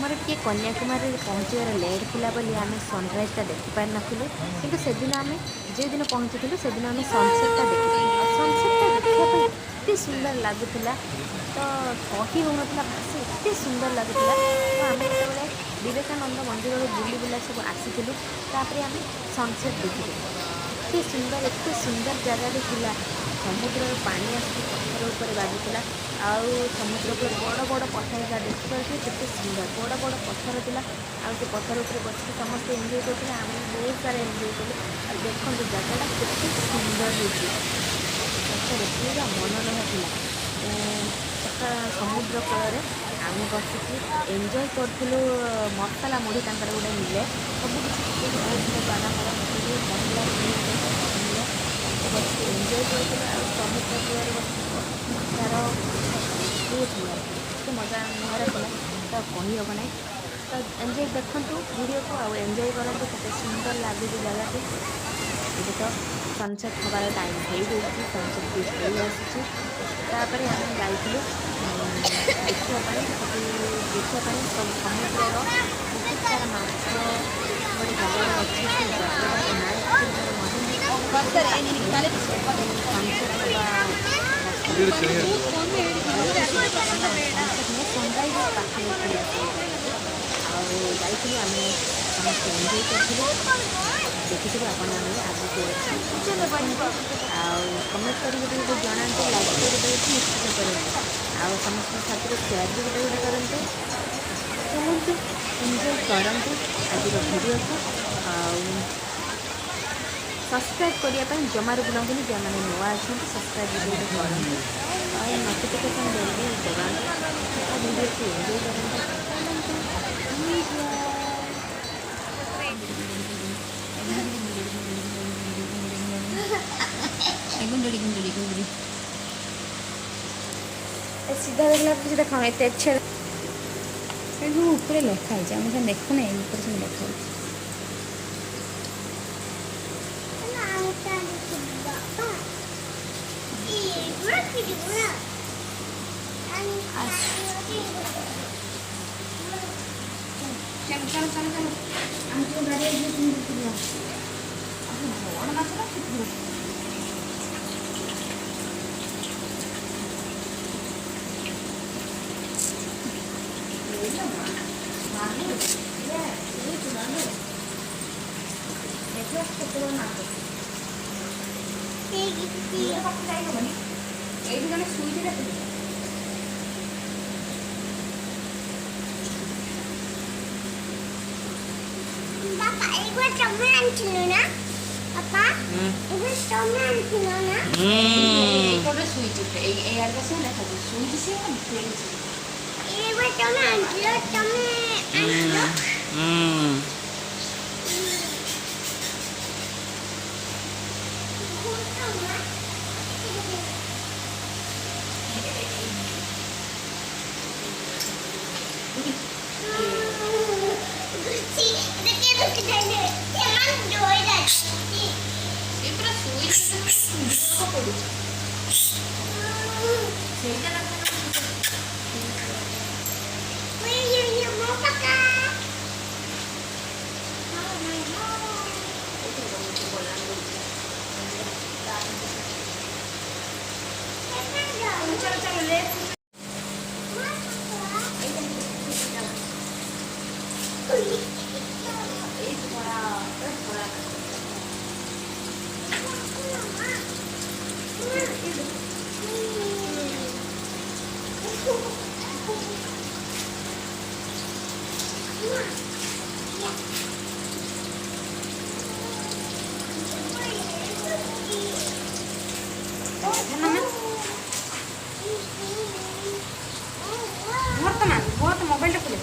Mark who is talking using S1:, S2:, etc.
S1: आमर टे कन्याकुमारी पहुँचबार लेट थिला बोली आम सनराइजटा देखिपार नथिलु किंतु से दिन आम जो दिन पहुँची से दिन आम सनसेटटा देखी सनसेटटा देखापी एत सुंदर लगुला तो कही हो भाषा एत सुंदर लगुला तो आम जो विवेकानंद मंदिर बुली बुला सब आसीलु तापर आम सनसेट देखी एत सुंदर जगह थिला समुद्र पानी आसिक पत्थर उपर बाजुला आउ समुद्र पर बड़ बड़ पत्थर था देखिए केते सुंदर बड़ बड़ पत्थर था आउ से पत्थर उपर बस समस्त एंजय करते आम बहुत सारा एंजय कलु और देखो जगटा केते सुंदर होते पूरा मनोरम था समुद्र कूल आम बसिकी एंजय करूँ मसला मुढ़ी गोटे मिले सब किसी बहुत बादाम मसला मिले बस एंजय कर समुद्र कूल बस तार बहुत भल मजा मुहर गला तो कही हम ना तो एंजय देखूँ वीडियो को आउ एंजय करूँ केते सुंदर लगे जगह ये तो सनसेट हबार टाइम हो गई सनसेट भी हो आसपर आम जाइलु देखापी देखापी सब समुद्र बहुत सारा माछ गोटे जगह अच्छी से जगह सनराइज पाखे जाइए आम समस्त एंजय करूँ देखी आपने आगे कमेंट करके जनाते लाइक करके निश्चित करेंगे आउ समस्त साथ सेयार भी गोटे करते चलते एंजय करते आज वीडियो को सब्सक्राइब करने जमार बुलाऊँ जो मैंने नुआ अच्छा सब्सक्राइब भी करते और नोटिफिकेशन बेल भी दबाते वीडियो को एंजय करते सीधा देखला देखा एत अच्छे ऊपर लिखाई आम देखुना ऊपर सब लिखाई चलो चलो चलो चलो हम जो गाड़ी Bapak, ibu teman cina na? Apa? Ibu teman cina na? Ibu ada switch itu. Ada sih lah tadi switch sih kan switch. Ibu teman cina teman. Mobile खुले